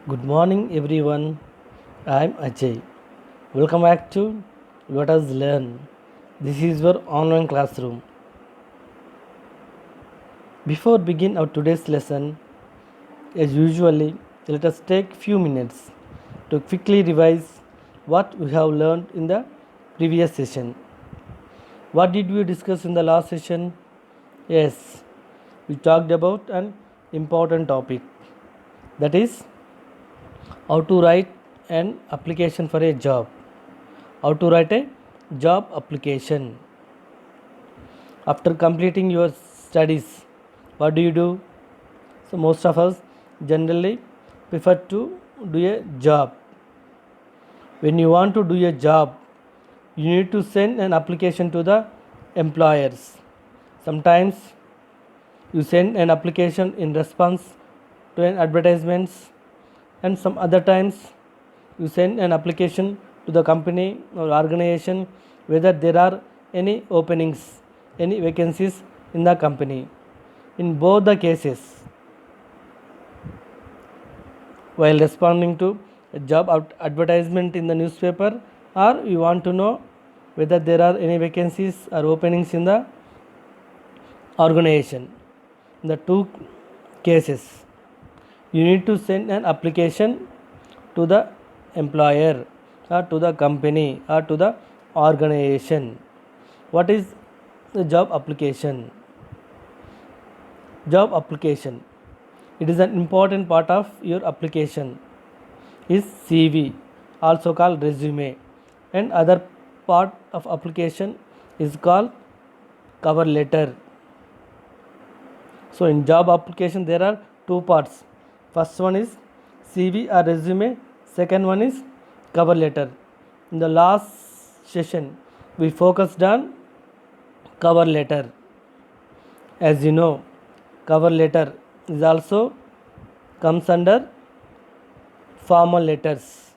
Good morning, everyone. I'm Ajay. Welcome back to Let Us Learn. This is your online classroom. Before begin our today's lesson, as usually, let us take few minutes to quickly revise what we have learned in the previous session. What did we discuss in the last session? Yes, we talked about an important topic, that is how to write an application for a job. How to write a job application. After completing your studies, what do? So most of us generally prefer to do a job. When you want to do a job, you need to send an application to the employers. Sometimes you send an application in response to an advertisements, and some other times you send an application to the company or organization whether there are any openings, any vacancies in the company. In both the cases, while responding to a job advertisement in the newspaper, or you want to know whether there are any vacancies or openings in the organization, in the two cases you need to send an application to the employer or to the company or to the organization. What is the job application? Job application, it is an important part of your application, is CV, also called resume, and other part of application is called cover letter. So in job application there are two parts. First one is CV or resume, second one is cover letter. In the last session we focused on cover letter. As you know, cover letter is also comes under formal letters.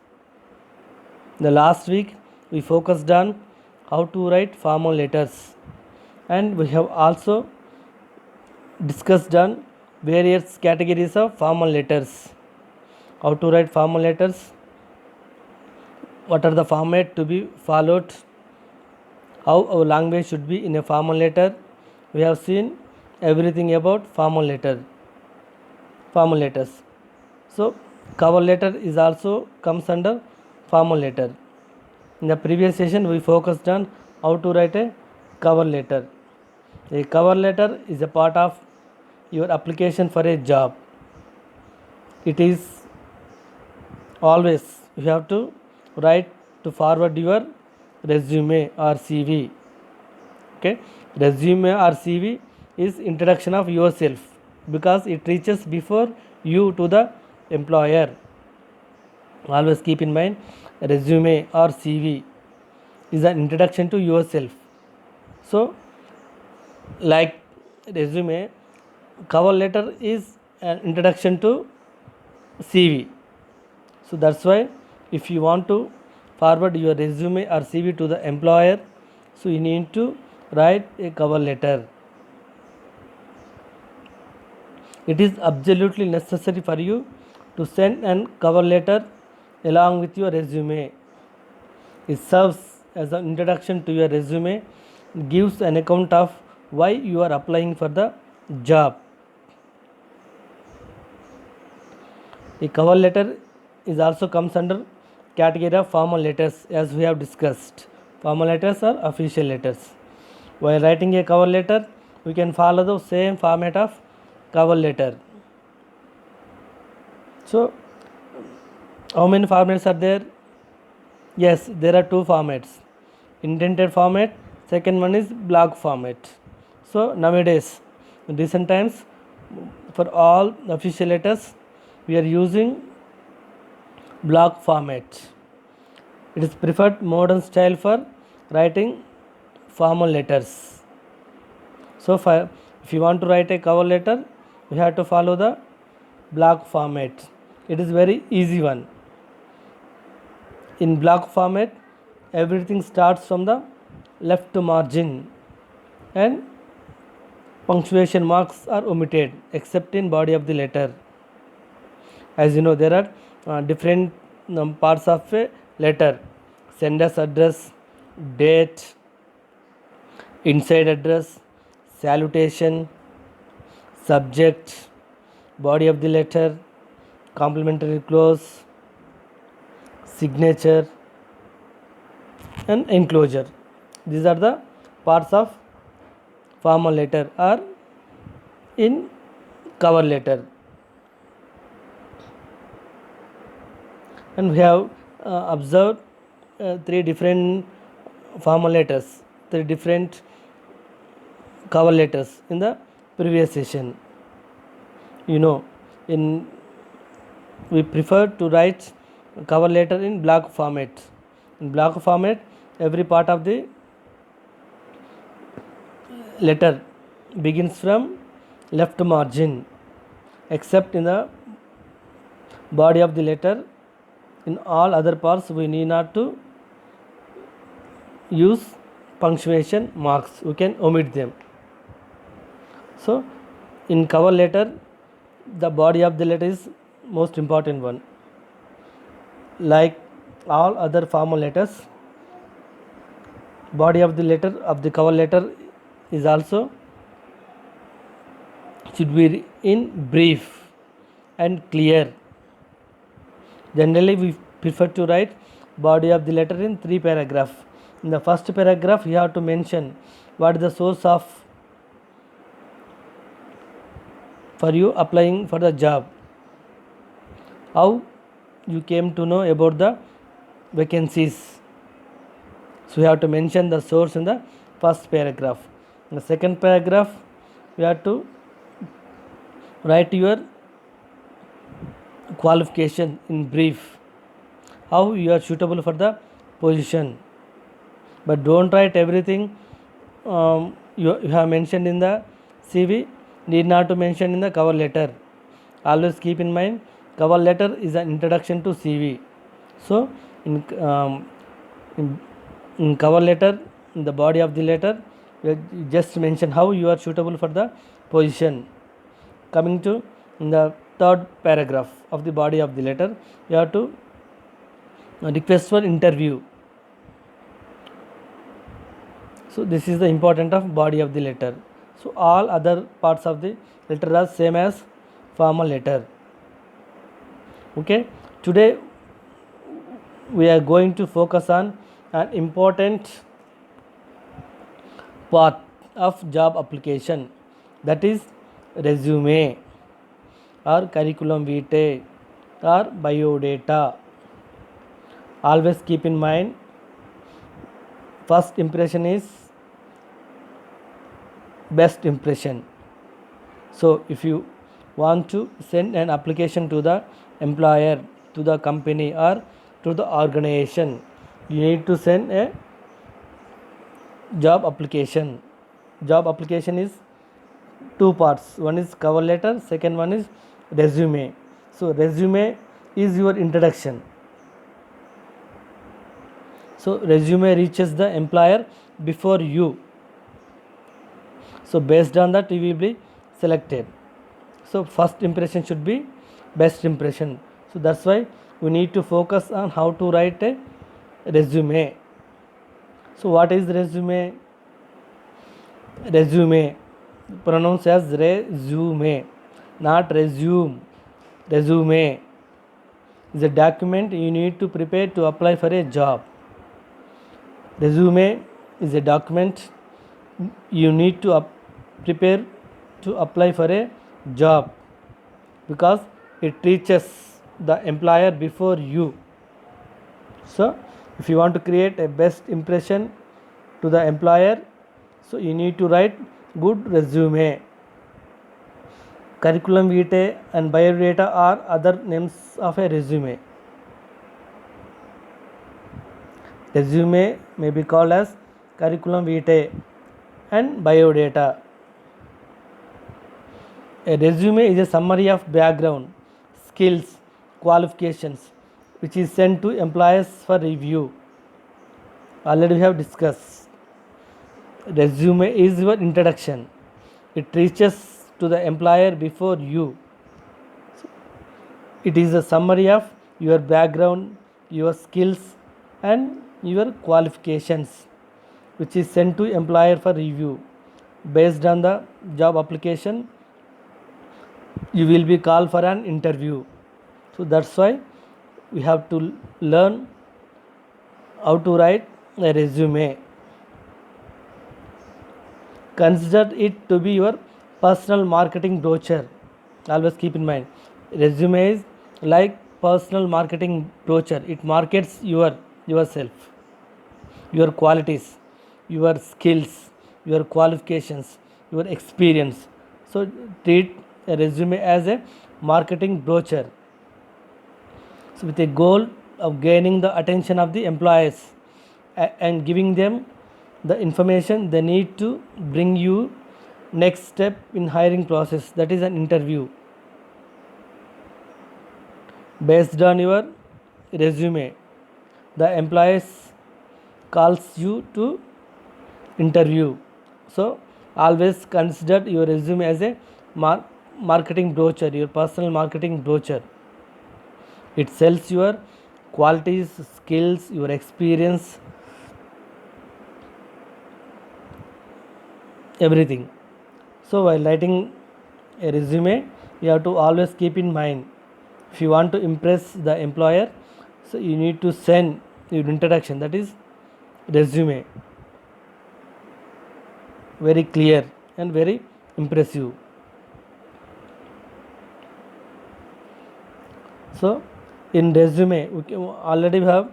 The last week we focused on how to write formal letters, and we have also discussed on various categories of formal letters. How to write formal letters, what are the format to be followed, how our language should be in a formal letter. We have seen everything about formal letters. So cover letter is also comes under formal letter. In the previous session we focused on how to write a cover letter. A cover letter is a part of your application for a job. It is always you have to write to forward your resume or CV. Okay, resume or CV is introduction of yourself, because it reaches before you to the employer. Always keep in mind, resume or CV is an introduction to yourself. So like resume, cover letter is an introduction to CV. So that's why if you want to forward your resume or CV to the employer, so you need to write a cover letter. It is absolutely necessary for you to send an cover letter along with your resume. It serves as an introduction to your resume, gives an account of why you are applying for the job. A cover letter is also comes under category of formal letters, as we have discussed. Formal letters are official letters. While writing a cover letter, we can follow the same format of cover letter. So how many formats are there? Yes, there are two formats. Indented format, second one is block format. So nowadays, in recent times, for all official letters, we are using block format. It is preferred modern style for writing formal letters. So if you want to write a cover letter, we have to follow the block format. It is very easy one. In block format, everything starts from the left margin and punctuation marks are omitted except in body of the letter. As you know, there are different parts of a letter: sender's address, date, inside address, salutation, subject, body of the letter, complementary clause, signature, and enclosure. These are the parts of formal letter or in cover letter. And we have observed three different formal letters, three different cover letters in the previous session. In we prefer to write cover letter in block format. In block format, every part of the letter begins from left margin, except in the body of the letter. In all other parts, we need not to use punctuation marks. We can omit them. So, in cover letter, the body of the letter is most important one. Like all other formal letters, body of the letter of the cover letter is also should be in brief and clear. Generally, we prefer to write body of the letter in 3 paragraphs. In the first paragraph, you have to mention what is the source of for you applying for the job, how you came to know about the vacancies. So you have to mention the source in the first paragraph. In the second paragraph, you have to write your qualification in brief, how you are suitable for the position. But don't write everything you have mentioned in the CV, need not to mention in the cover letter. Always keep in mind, cover letter is an introduction to CV. So in cover letter, in the body of the letter, you just mention how you are suitable for the position. Coming to in the third paragraph of the body of the letter, you have to request for interview. So this is the important of body of the letter. So all other parts of the letter are same as formal letter. Okay, today we are going to focus on an important part of job application, that is resume or curriculum vitae or biodata. Always keep in mind, first impression is best impression. So if you want to send an application to the employer, to the company or to the organization, you need to send a job application. Job application is two parts, one is cover letter, second one is resume. So resume is your introduction. So resume reaches the employer before you. So based on that, you will be selected. So first impression should be best impression. So that's why we need to focus on how to write a resume. So what is resume? Resume, pronounced as resume, not resume. Resume is a document you need to prepare to apply for a job. Resume is a document you need to prepare to apply for a job, because it reaches the employer before you. So if you want to create a best impression to the employer, so you need to write good resume. Curriculum vitae and biodata are other names of a resume. Resume may be called as curriculum vitae and biodata. A resume is a summary of background, skills, qualifications, which is sent to employers for review. Already we have discussed. Resume is your introduction. It reaches to the employer before you. It is a summary of your background, your skills, and your qualifications, which is sent to employer for review. Based on the job application, you will be called for an interview. So that's why we have to learn how to write a resume. Consider it to be your personal marketing brochure. Always keep in mind, resume is like personal marketing brochure. It markets yourself, your qualities, your skills, your qualifications, your experience. So treat a resume as a marketing brochure. So with a goal of gaining the attention of the employers and giving them the information they need to bring you next step in hiring process, that is an interview. Based on your resume, the employers calls you to interview. So always consider your resume as a marketing brochure, your personal marketing brochure. It sells your qualities, skills, your experience, everything. So while writing a resume, you have to always keep in mind, if you want to impress the employer, so you need to send your introduction, that is resume, very clear and very impressive. So in resume, already we have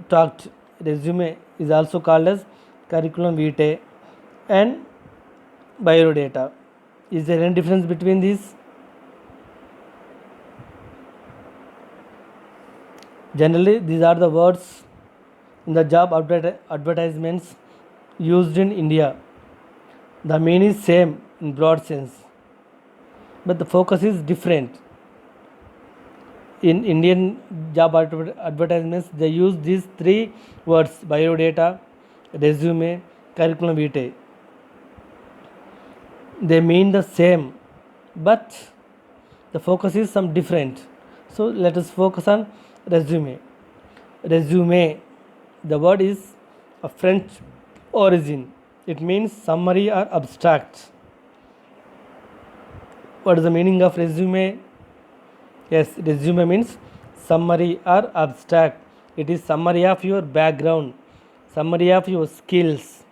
talked, resume is also called as curriculum vitae and biodata. Is there any difference between these? Generally, these are the words in the job advertisements used in India. The meaning is same in broad sense, but the focus is different. In Indian job advertisements, they use these three words: biodata, resume, curriculum vitae. They mean the same, but the focus is some different. So let us focus on resume. Resume, the word is of French origin. It means summary or abstract. What is the meaning of resume? Yes, resume means summary or abstract. It is summary of your background, summary of your skills,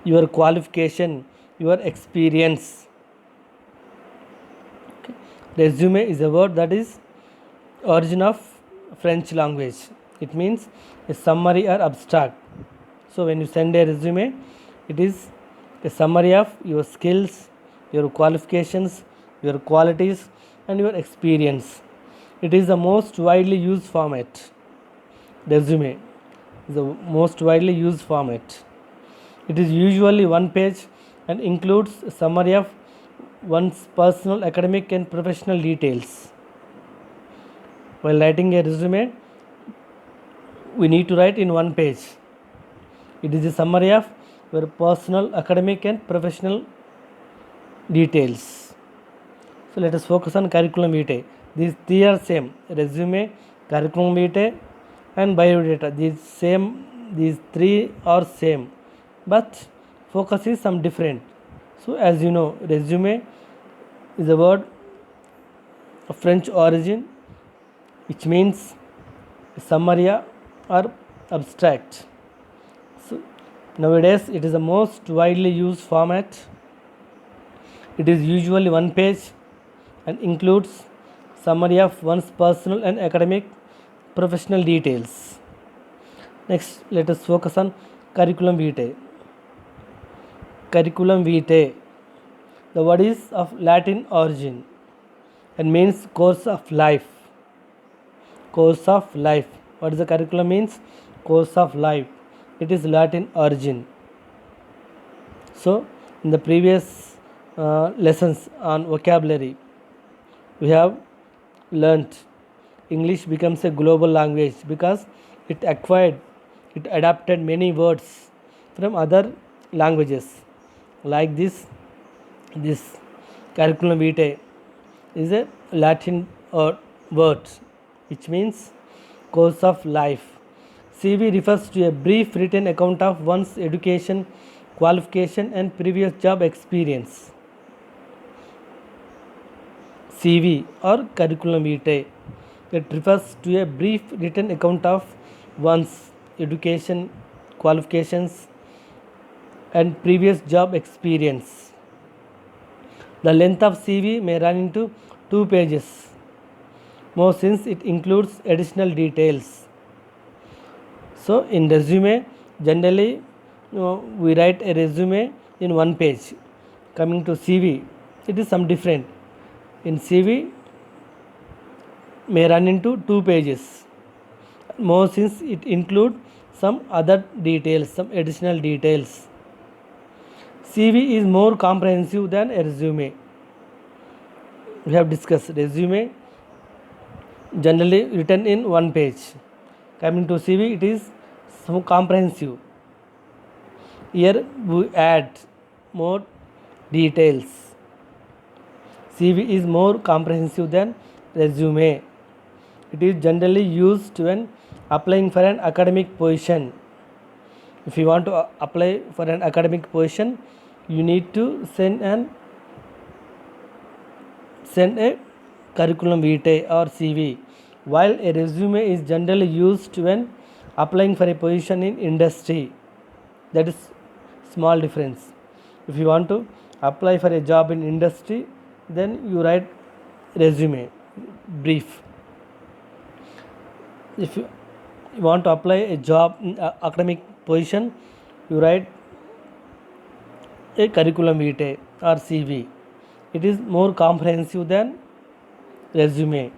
your qualification, your experience. Okay. Resume is a word that is origin of French language. It means a summary or abstract. So when you send a resume, it is a summary of your skills, your qualifications, your qualities, and your experience. It is the most widely used format. Resume is the most widely used format. It is usually one page and includes a summary of one's personal, academic, and professional details. While writing a resume, we need to write in one page. It is a summary of your personal, academic, and professional details. So let us focus on curriculum vitae. These three are same: resume, curriculum vitae, and biodata. These three are same, but focus is some different. So as you know, resume is a word of French origin, which means summary or abstract. So nowadays it is the most widely used format. It is usually one page and includes summary of one's personal and academic professional details. Next, let us focus on curriculum vitae. Curriculum vitae, the word is of Latin origin and means course of life. Course of life. What is the curriculum means? Course of life. It is Latin origin. So in the previous lessons on vocabulary, we have learnt English becomes a global language because it adapted many words from other languages. Like this curriculum vitae is a Latin word. which means course of life. CV refers to a brief written account of one's education, qualification, and previous job experience. CV or curriculum vitae. It refers to a brief written account of one's education, qualifications, and previous job experience. The length of CV may run into 2 pages, more since it includes additional details. So in resume, generally we write a resume in 1 page. Coming to CV, it is some different. In CV may run into 2 pages, more since it include some other details, some additional details. CV is more comprehensive than a resume. We have discussed resume generally written in 1 page. Coming to CV, it is so comprehensive. Here we add more details. CV is more comprehensive than resume. It is generally used when applying for an academic position. If you want to apply for an academic position, you need to send a curriculum vitae or CV, while a resume is generally used when applying for a position in industry. That is small difference. If you want to apply for a job in industry, then you write resume, brief. If you want to apply a job in academic position, you write a curriculum vitae or CV. It is more comprehensive than resume.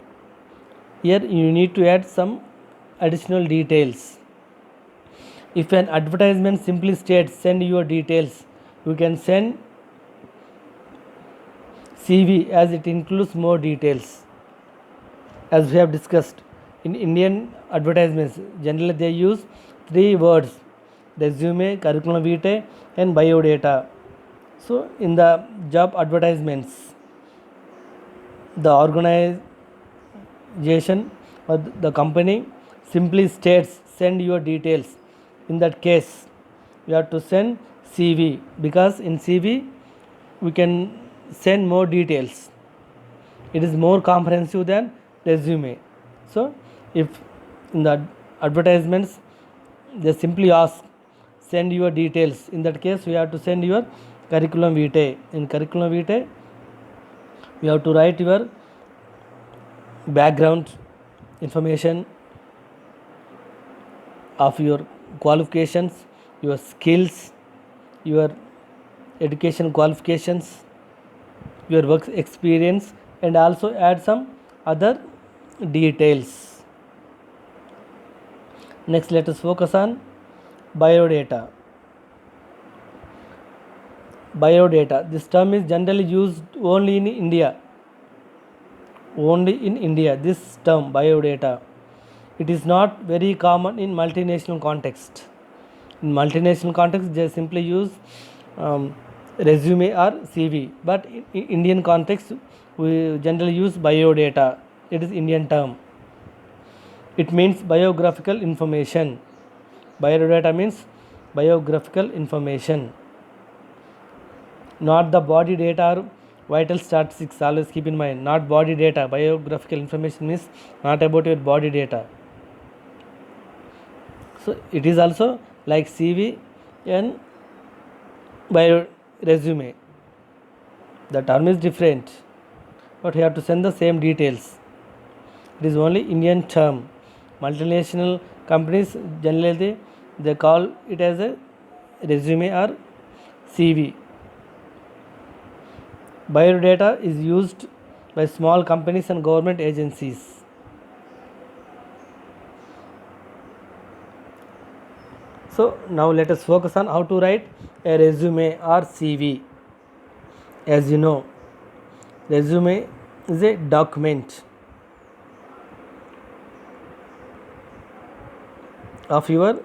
Here you need to add some additional details. If an advertisement simply states send your details, you can send CV as it includes more details. As we have discussed, in Indian advertisements, generally they use 3 words: resume, curriculum vitae, and biodata. So in the job advertisements, the organization or the company simply states send your details. In that case, you have to send CV, because in CV we can send more details. It is more comprehensive than resume. So if in the advertisements they simply ask send your details, in that case we have to send your curriculum vitae. In curriculum vitae you have to write your background information of your qualifications, your skills, your education qualifications, your work experience, and also add some other details. Next, let us focus on biodata. Biodata. This term is generally used only in India. Only in India, this term biodata. It is not very common in multinational context. In multinational context, they simply use resume or CV. But in Indian context, we generally use biodata. It is Indian term. It means biographical information. Biodata means biographical information, not the body data or vital statistics. Always keep in mind, not body data. Biographical information means not about your body data. So it is also like CV and bio resume. The term is different, but you have to send the same details. It is only Indian term. Multinational companies generally they call it as a resume or CV. Biodata is used by small companies and government agencies. So now let us focus on how to write a resume or CV. As you know, resume is a document of your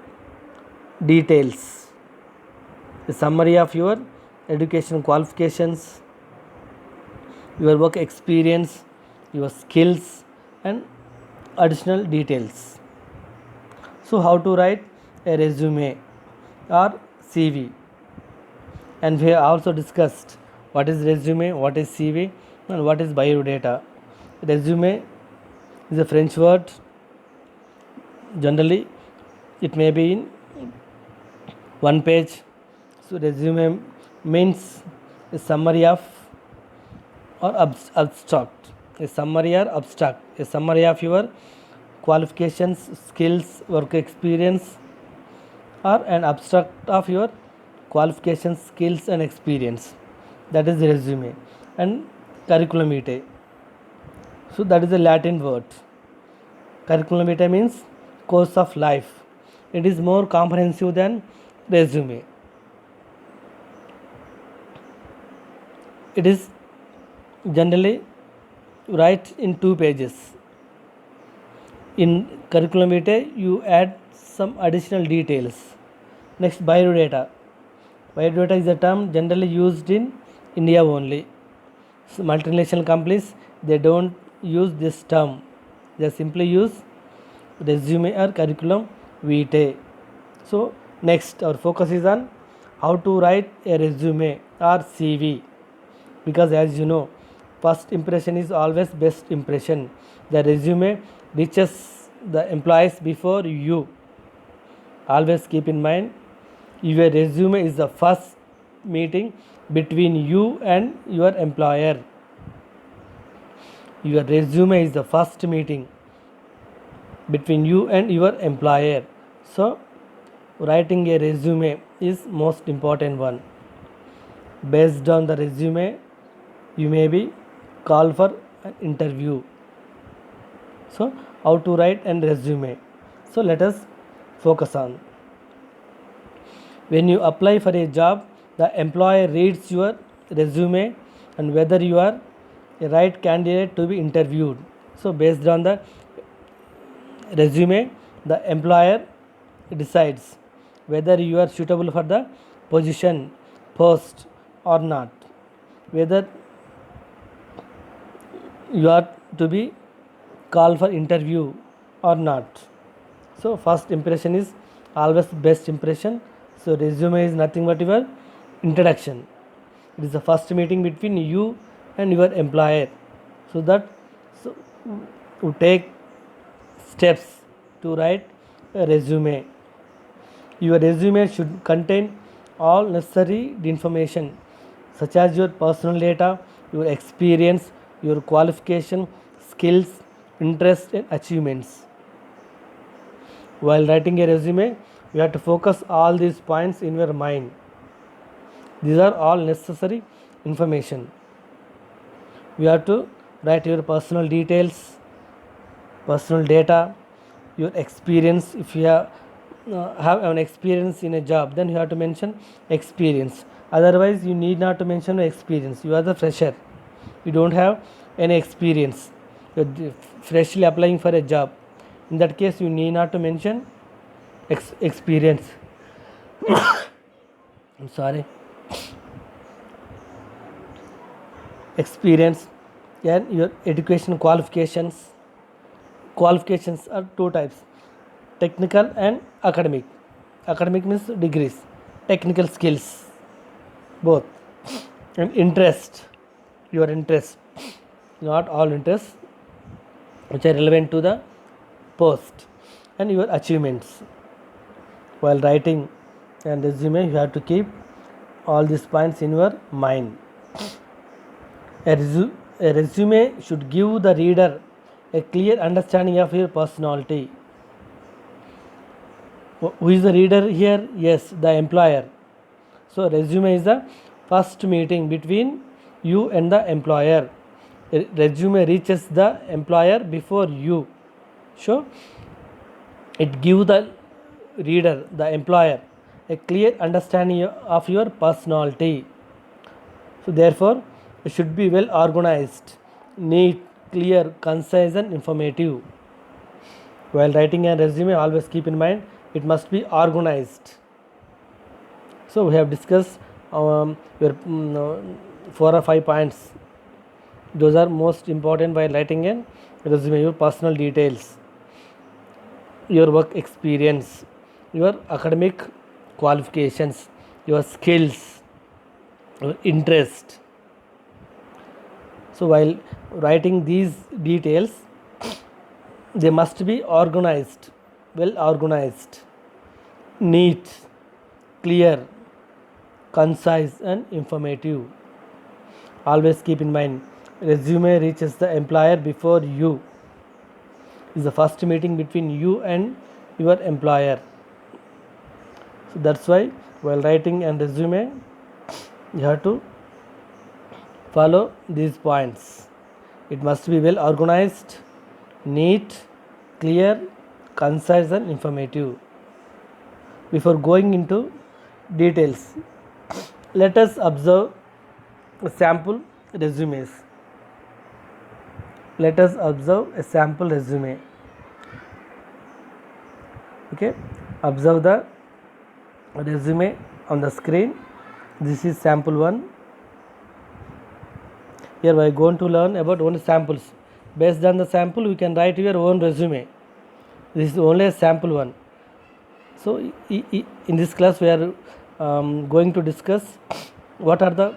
details, a summary of your education qualifications, your work experience, your skills, and additional details. So how to write a resume or CV, and we have also discussed what is resume, what is CV, and what is biodata. Resume is a French word. Generally it may be in one page. So resume means a summary of or abstract, a summary or abstract, a summary of your qualifications, skills, work experience, or an abstract of your qualifications, skills, and experience. That is the resume. And curriculum vitae. So that is a Latin word. Curriculum vitae means course of life. It is more comprehensive than resume. It is generally write in 2 pages. In curriculum vitae, you add some additional details. Next, biodata. Biodata is a term generally used in India only. So multinational companies, they don't use this term. They simply use resume or curriculum vitae. So next, our focus is on how to write a resume or CV, because as you know, first impression is always best impression. The resume reaches the employees before you. Always keep in mind, your resume is the first meeting between you and your employer. Your resume is the first meeting between you and your employer. So writing a resume is most important one. Based on the resume, you may be called for an interview. So how to write an resume? So let us focus on. When you apply for a job, the employer reads your resume and whether you are a right candidate to be interviewed. So based on the resume, the employer decides whether you are suitable for the position, post or not, whether you are to be called for interview or not. So first impression is always best impression. So resume is nothing but your introduction. It is the first meeting between you and your employer. So you take steps to write a resume. Your resume should contain all necessary information such as your personal data, your experience, your qualification, skills, interests and achievements. While writing a resume, you have to focus all these points in your mind. These are all necessary information. You have to write your personal details, personal data, your experience. If you have an experience in a job, then you have to mention experience. Otherwise, you need not to mention experience. You are the fresher. You don't have any experience. You are freshly applying for a job. In that case, you need not to mention experience. I'm sorry. Experience and your education qualifications. Qualifications are 2 types: technical and academic. Academic means degrees, technical skills, both. And interest, your interest, not all interests which are relevant to the post, and your achievements. While writing and resume, you have to keep all these points in your mind. A resume should give the reader a clear understanding of your personality. Who is the reader here? Yes, the employer. So resume is the first meeting between you and the employer. Resume reaches the employer before you. So it gives the reader, the employer, a clear understanding of your personality. So therefore, it should be well organized, neat, clear, concise and informative. While writing a resume, always keep in mind it must be organized. So we have discussed your 4 or 5 points. Those are most important while writing a resume, your personal details. your work experience, your academic qualifications, your skills, your interest. So while writing these details, they must be organized, well organized, neat, clear, concise, and informative. Always keep in mind, resume reaches the employer before you. Is the first meeting between you and your employer. So that's why while writing a resume, you have to follow these points. It must be well organized, neat, clear, concise, and informative. Before going into details, let us observe sample resumes. Let us observe a sample resume. Okay, observe the resume on the screen. This is sample one. Here we are going to learn about only samples. Based on the sample, you can write your own resume. This is only a sample one. So in this class, we are going to discuss what are the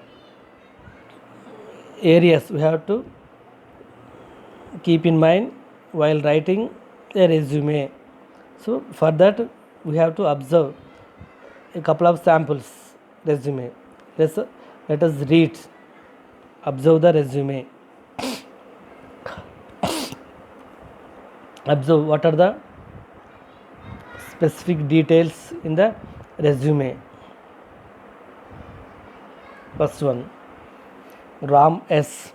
areas we have to keep in mind while writing a resume. So for that, we have to observe a couple of samples resume. Let us read. Observe the resume. Observe what are the specific details in the resume. First one, Ram S.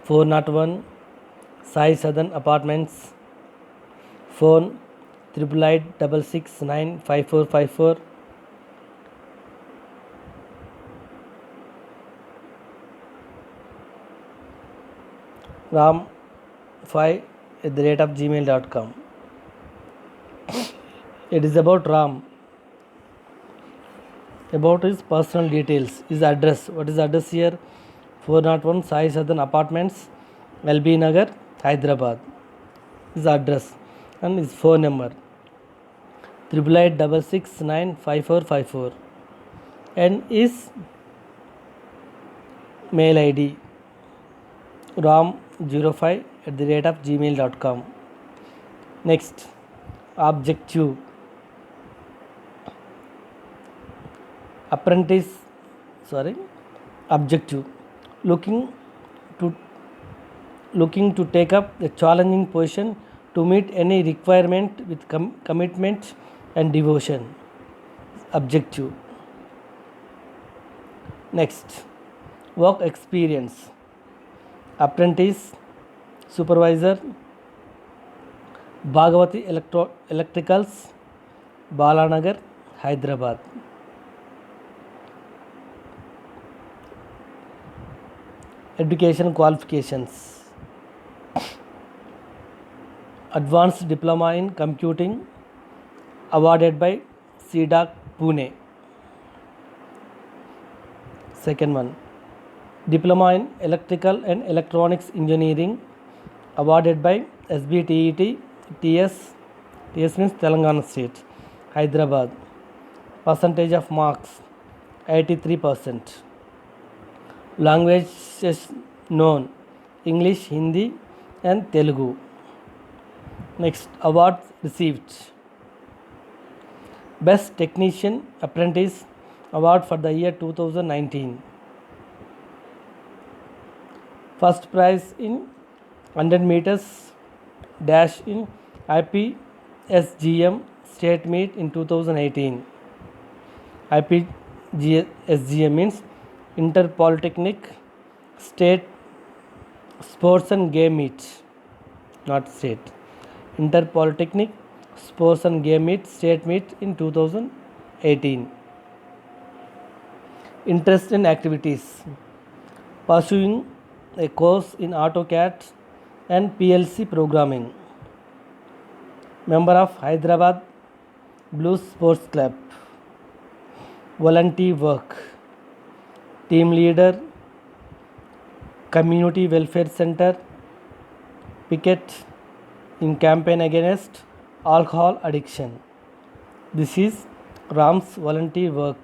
401 Sai Southern Apartments. Phone 888-669-5454. ram5@gmail.com. It is about Ram, about his personal details, his address. What is the address here? 401 Sai Southern Apartments, LB Nagar, Hyderabad. His address and his phone number 888-669-5454 and his mail ID ram05@gmail.com. Next, objective. Objective, looking to take up a challenging position to meet any requirement with commitment and devotion. Objective. Next, work experience. Apprentice, supervisor, Bhagavati Electricals, Balanagar, Hyderabad. Education qualifications. Advanced Diploma in Computing, awarded by CDAC Pune. Second one, Diploma in Electrical and Electronics Engineering, awarded by SBTET TS means Telangana State, Hyderabad. Percentage of marks 83%. Languages known: English, Hindi, and Telugu. Next, awards received. Best Technician Apprentice Award for the year 2019. First prize in 100 meters dash in IPSGM State Meet in 2018. IPSGM means Inter-Polytechnic State Sports and Game Meet, not state. Inter-Polytechnic Sports and Game Meet State Meet in 2018. Interest in activities: pursuing a course in AutoCAD and PLC programming. Member of Hyderabad Blues Sports Club. Volunteer work. Team leader, Community Welfare Center, Picket, in campaign against alcohol addiction. This is Ram's volunteer work.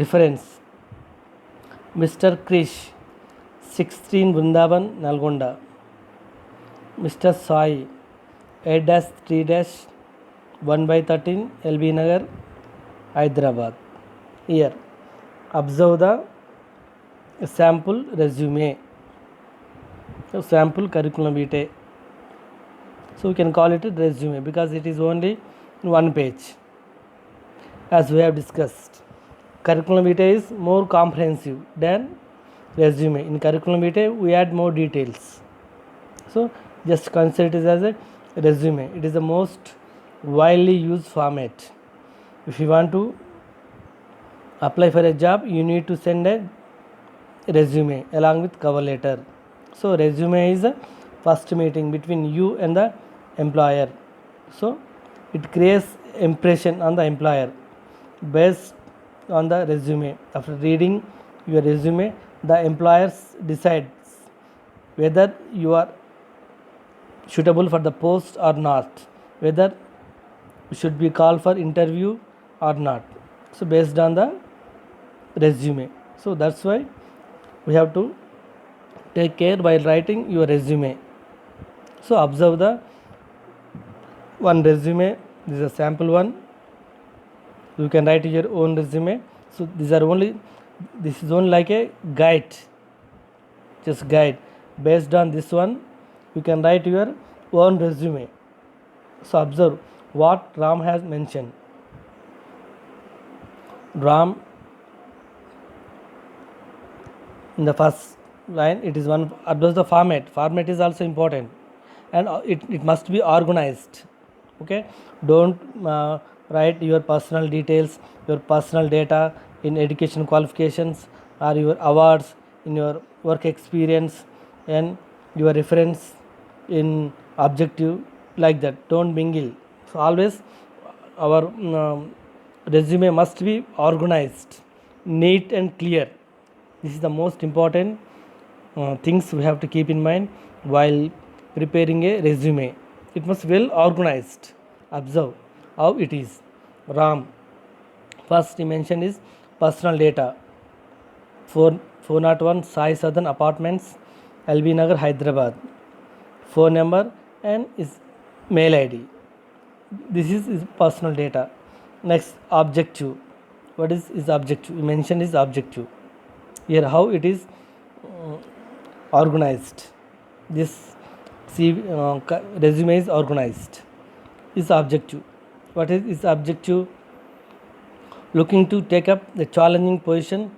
Difference: Mr. Krish, 16 Vrindavan, Nalgonda. Mr. Sai, 8-3-1/13 LB Nagar, Hyderabad. Here, observe the sample resume, sample curriculum vitae. So we can call it a resume because it is only one page. As we have discussed, curriculum vitae is more comprehensive than resume. In curriculum vitae we add more details. So just consider it as a resume. It is the most widely used format. If you want to apply for a job, you need to send a resume along with cover letter. So resume is the first meeting between you and the employer. So it creates impression on the employer based on the resume. After reading your resume, the employer decides whether you are suitable for the post or not, whether you should be called for interview or not. So based on the resume. So that's why we have to take care while writing your resume. So observe the one resume. This is a sample one. You can write your own resume. So this is only like a guide, just guide. Based on this one, you can write your own resume. So observe what Ram has mentioned. Ram, in the first line, it is one. Observe the format. Format is also important, and it must be organized. Okay, don't write your personal details, your personal data in education qualifications or your awards, in your work experience, and your reference in objective, like that. Don't mingle. So always our resume must be organized, neat and clear. This is the most important things we have to keep in mind while preparing a resume. It must be well organized. Observe how it is. Ram, first dimension is personal data. 401 Sai Southern Apartments, LB Nagar, Hyderabad. Phone number and is mail ID. This is personal data. Next, objective. What is objective? You mention is objective. Here how it is organized. This resume is organized. Is objective. What is objective? Looking to take up the challenging position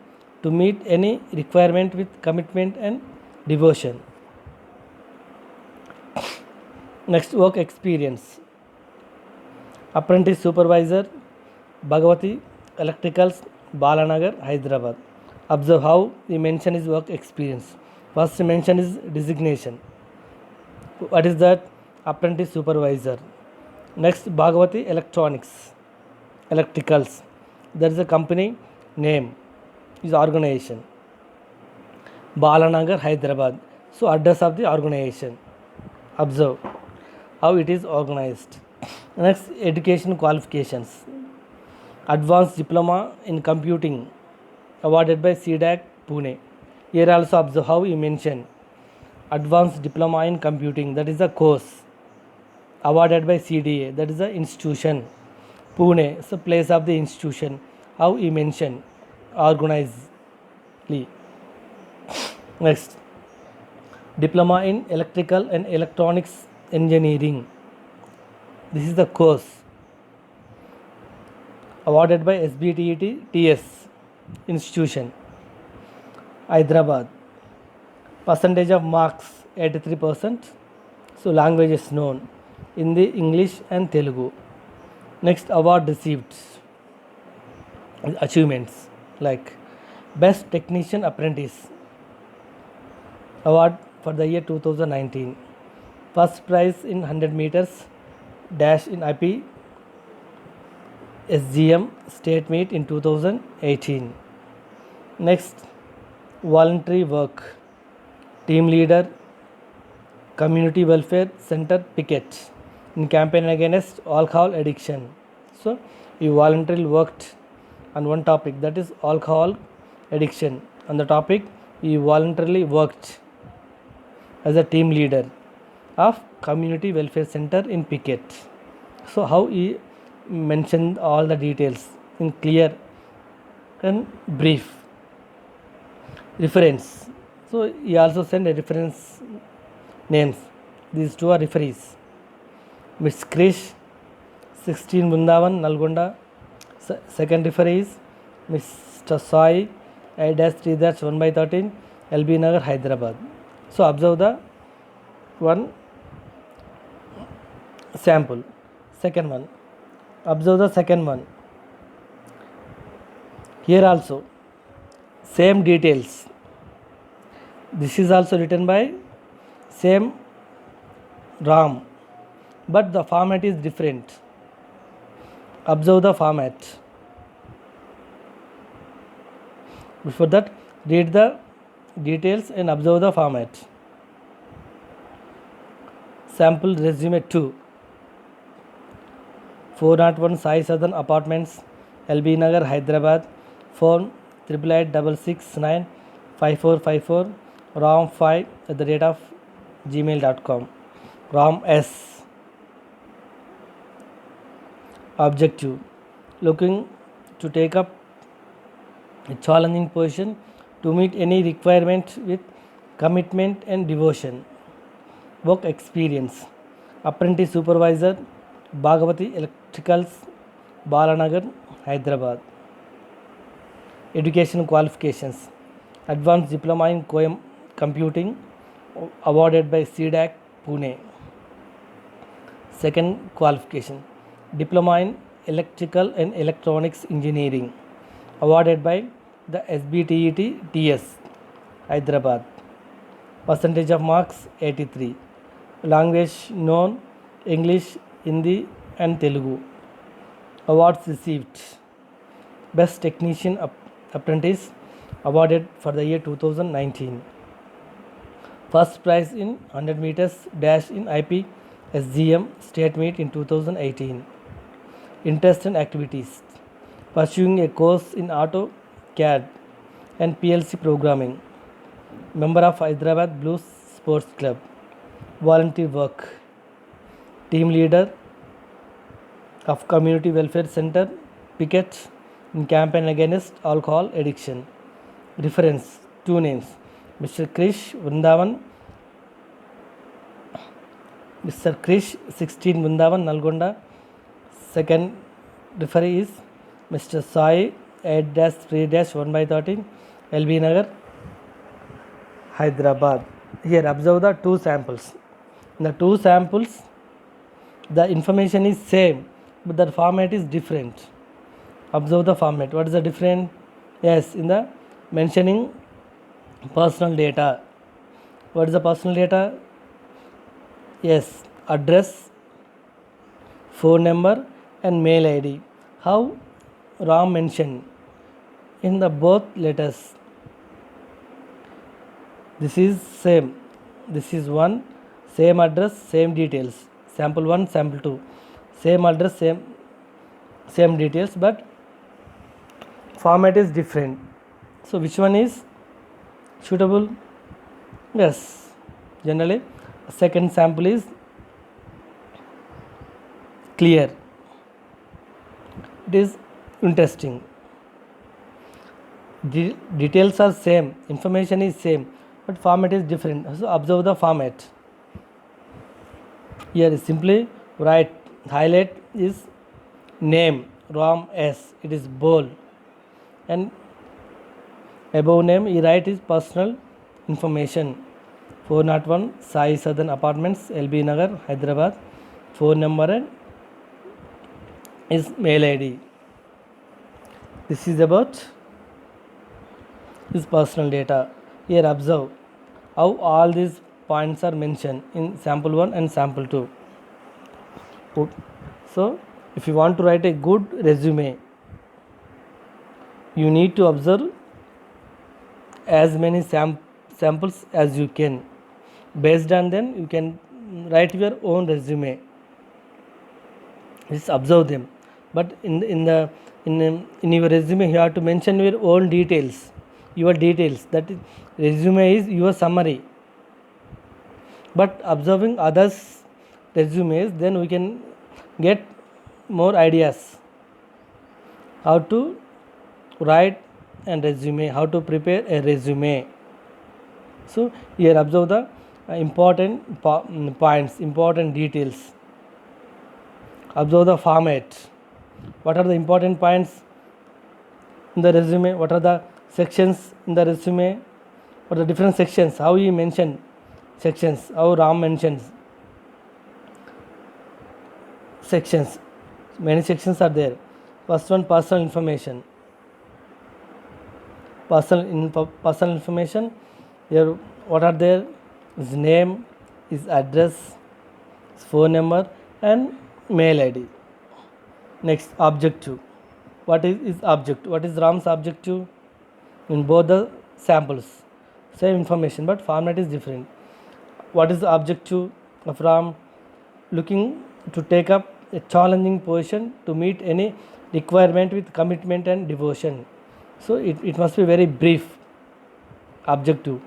to meet any requirement with commitment and devotion. Next, work experience. Apprentice supervisor, Bhagavati Electricals, Balanagar, Hyderabad. Observe how the mention is work experience. First mention is designation. What is that? Apprentice supervisor. Next, Bhagavati Electricals. There is a company name, is organization. Balanagar, Hyderabad. So address of the organization. Observe how it is organized. Next, education qualifications. Advanced Diploma in Computing, awarded by CDAC, Pune. Here also observe how you mention Advanced Diploma in Computing, that is a course, awarded by CDA, that is the institution. Pune, so place of the institution. How you mention organizedly. Next, Diploma in Electrical and Electronics Engineering. This is the course, awarded by SBTET TS institution, Hyderabad. Percentage of marks 83%. So language is known, Hindi, English and Telugu. Next, award received. Achievements like Best Technician Apprentice award for the year 2019. First prize in 100 meters dash in IP SGM state meet in 2018. Next, voluntary work, team leader, Community Welfare Center picket in campaign against alcohol addiction. So you voluntarily worked on one topic, that is alcohol addiction. On the topic you voluntarily worked as a team leader of Community Welfare Center in picket. So how he mentioned all the details in clear and brief. Reference. So he also sent a reference names. These two are referees. Miss Krish, 16 Bundavan, Nalgonda. Second referee is Mr. Sai, 8-3 1/13, LB Nagar, Hyderabad. So observe the one sample. Second one. Observe the second one. Here also same details. This is also written by same Ram, but the format is different. Observe the format. Before that, read the details and observe the format. Sample resume 2. 401 Sai Southern Apartments, LB Nagar, Hyderabad. Phone 8886695454. ram5@gmail.com. Ram S. Objective: looking to take up a challenging position to meet any requirement with commitment and devotion. Work experience: apprentice supervisor, Bhagavati Electricals, Balanagar, Hyderabad. Education qualifications: advanced diploma in computing, awarded by CDAC, Pune. Second qualification: diploma in electrical and electronics engineering, awarded by the SBTET TS, Hyderabad. Percentage of marks 83. Language known: English, Hindi and Telugu. Awards received: Best Technician Apprentice, awarded for the year 2019. First prize in 100 meters dash in IP SGM state meet in 2018. Interest and activities: pursuing a course in AutoCAD and PLC programming. Member of Hyderabad Blues Sports Club. Volunteer work: team leader of Community Welfare Center picket in campaign against alcohol addiction. Reference: two names, Mr. Krish Vrindavan, Mr. Krish 16 Vrindavan, Nalgonda. Second referee is Mr. Sai 8-3 1/13, LB Nagar, Hyderabad. Here observe the two samples. In the two samples, the information is same, but the format is different. Observe the format. What is the difference? Yes, in the mentioning personal data. What is the personal data? Yes, address, phone number and mail ID. How Ram mentioned in the both letters. This is same. This is one, same address, same details. Sample 1, sample 2. Same address, same details, but format is different. So which one is suitable? Yes, generally second sample is clear. It is interesting. Details are same, information is same, but format is different. So observe the format. Here is simply write, highlight is name Ram S. It is bold, and above name he write is personal information. 401 Sai Southern Apartments, LB Nagar, Hyderabad. Phone number and is mail ID. This is about his personal data. Here observe how all these points are mentioned in sample 1 and sample 2. So if you want to write a good resume, you need to observe as many samples as you can. Based on them, you can write your own resume. Just observe them. But in your resume, you have to mention your own details, your details. That is, resume is your summary. But observing others' resumes, then we can get more ideas how to write and resume, how to prepare a resume. So here observe the important points, important details. Observe the format. What are the important points in the resume? What are the sections in the resume? What are the different sections? How he mentioned sections? How Ram mentions sections? Many sections are there. First one, personal information. Personal information. Here, what are there? His name, his address, his phone number, and mail ID. Next, objective. What is his objective? What is Ram's objective? In both the samples, same information, but format is different. What is the objective of Ram? Looking to take up a challenging position to meet any requirement with commitment and devotion. So it must be very brief objective.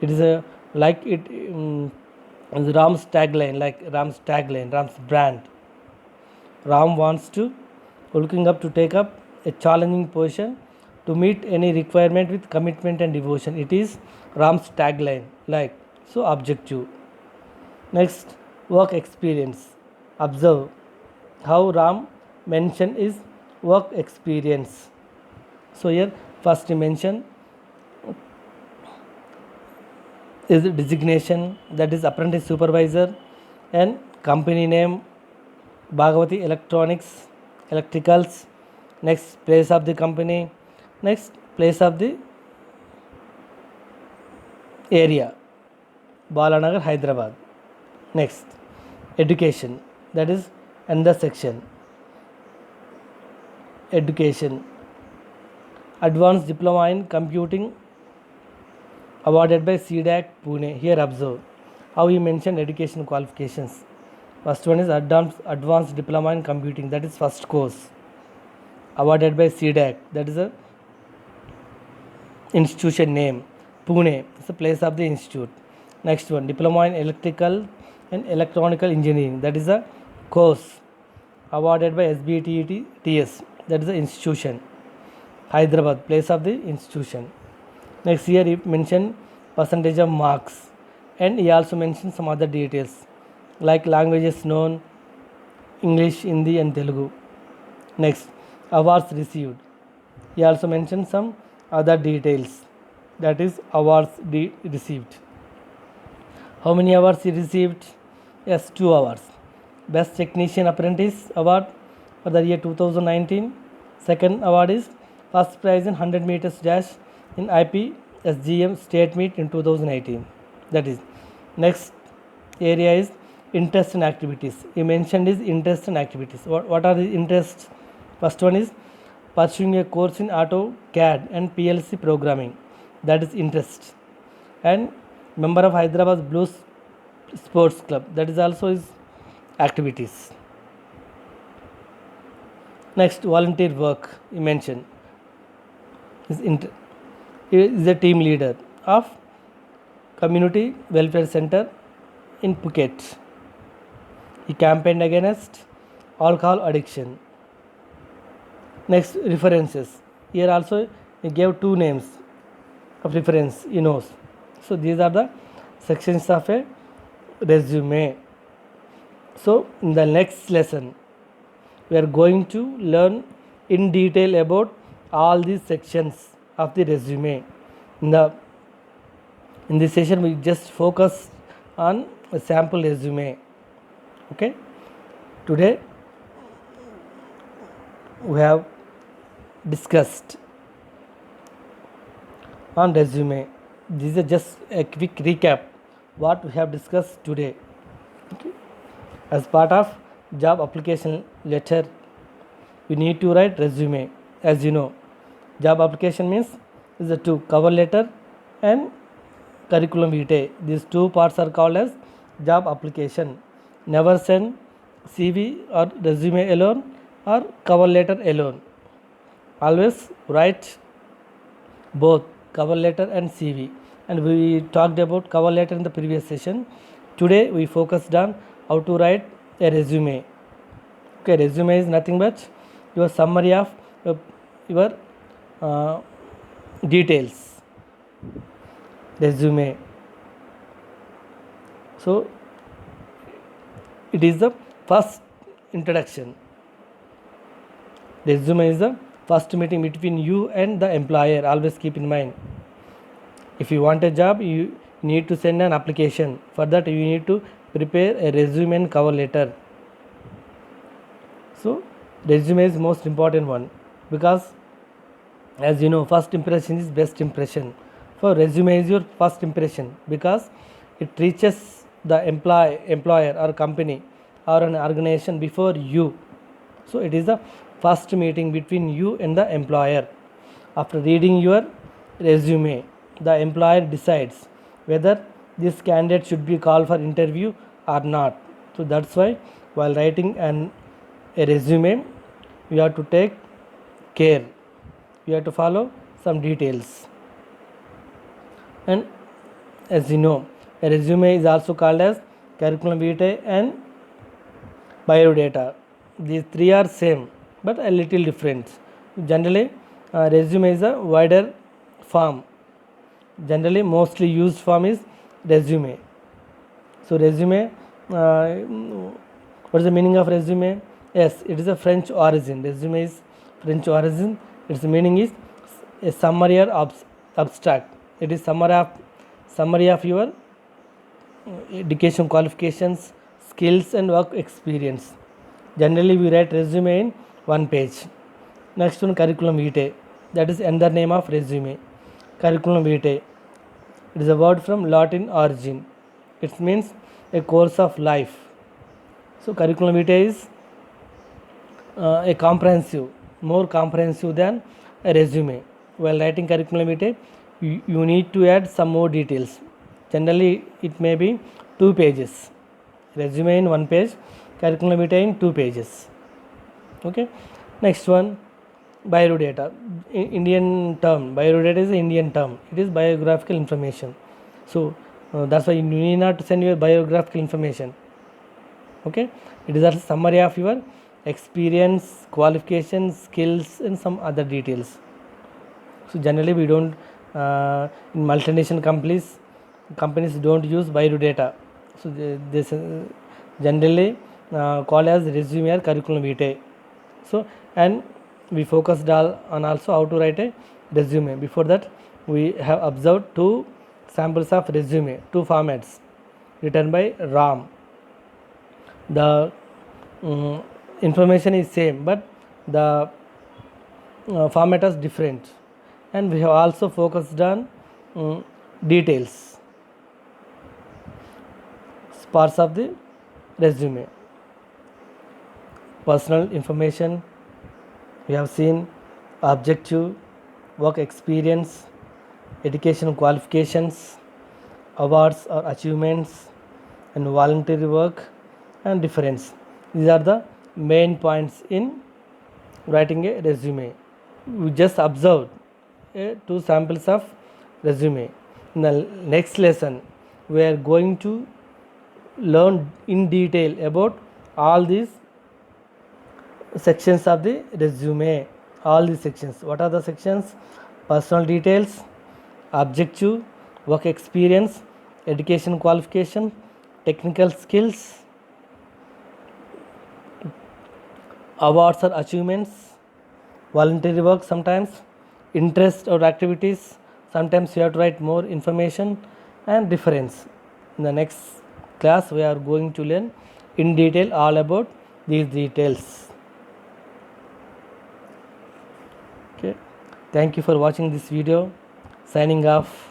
It is a like it is Ram's tagline, Ram's brand. Ram wants to looking up to take up a challenging position to meet any requirement with commitment and devotion. It is Ram's tagline, like so objective. Next, work experience. Observe how Ram mentioned is work experience. So here first dimension is designation, that is apprentice supervisor, and company name Bhagavati Electricals. Next, place of the company. Next, place of the area, Balanagar, Hyderabad. Next, education, that is another section. Education, advanced diploma in computing awarded by CDAC Pune. Here observe how he mentioned education qualifications. First one is advanced diploma in computing, that is first course, awarded by CDAC, that is a institution name. Pune is the place of the institute. Next one, diploma in electrical and electronical engineering, that is a course, awarded by SBTETS, that is the institution. Hyderabad, place of the institution. Next, here he mentioned percentage of marks, and he also mentioned some other details like languages known, English, Hindi, and Telugu. Next, awards received. He also mentioned some other details, that is awards received. How many awards he received? Yes, 2 awards. Best Technician Apprentice Award for the year 2019. Second award is first prize in 100 meters dash in IP SGM state meet in 2018. That is, next area is interest and activities. He mentioned his interest and activities. What are the interests? First one is pursuing a course in AutoCAD and PLC programming, that is interest, and member of Hyderabad Blues Sports Club, that is also his activities. Next, volunteer work he mentioned. He is a team leader of Community Welfare Center in Phuket. He campaigned against alcohol addiction. Next, references. Here also he gave 2 names of reference he knows. So these are the sections of a resume. So in the next lesson, we are going to learn in detail about all these sections of the resume. In this session, we just focus on a sample resume. Okay. Today we have discussed on resume. This is just a quick recap what we have discussed today. Okay. As part of job application letter, you need to write resume. As you know, job application means is the 2 cover letter and curriculum vitae. These two parts are called as job application. Never send CV or resume alone or cover letter alone. Always write both cover letter and CV. And we talked about cover letter in the previous session. Today we focused on how to write a resume. Okay, resume is nothing but your summary of your details. Resume. So it is the first introduction. Resume is the first meeting between you and the employer. Always keep in mind. If you want a job, you need to send an application. For that, you need to prepare a resume and cover letter. So resume is most important one, because as you know, first impression is best impression. So resume is your first impression because it reaches the employer or company or an organization before you. So it is the first meeting between you and the employer. After reading your resume, the employer decides whether this candidate should be called for interview or not. So that's why while writing a resume, you have to take care. You have to follow some details. And as you know, a resume is also called as curriculum vitae and biodata. These three are same but a little different. Generally, resume is a wider form. Generally, mostly used form is resume. So resume, what is the meaning of resume? Yes, it is a French origin. Resume is French origin. Its meaning is a summary or abstract. It is summary of your education qualifications, skills and work experience. Generally, we write resume in one page. Next one, curriculum vitae. That is another name of resume. Curriculum vitae. It is a word from Latin origin. It means a course of life. So curriculum vitae is a comprehensive, more comprehensive than a resume. While writing curriculum vitae, you need to add some more details. Generally, it may be 2 pages. Resume in 1 page, curriculum vitae in 2 pages. Okay. Next one, biodata. Indian term. Biodata is an Indian term. It is biographical information. So that's why you need not to send your biographical information. Okay. It is a summary of your experience, qualifications, skills and some other details. So generally we don't in multinational companies don't use biodata. So this generally called as resume or curriculum vitae. So and we focused on also how to write a resume. Before that, we have observed 2 samples of resume, 2 formats written by Ram. The information is same, but the format is different. And we have also focused on details, parts of the resume. Personal information, we have seen objective, work experience, education qualifications, awards or achievements, and voluntary work and difference. These are the main points in writing a resume. We just observed 2 samples of resume. In the next lesson, we are going to learn in detail about all these sections of the resume. All these sections. What are the sections? Personal details, objective, work experience, education qualification, technical skills, awards or achievements, voluntary work sometimes, interest or activities. Sometimes you have to write more information and reference. In the next class, we are going to learn in detail all about these details. Okay. Thank you for watching this video. Signing off.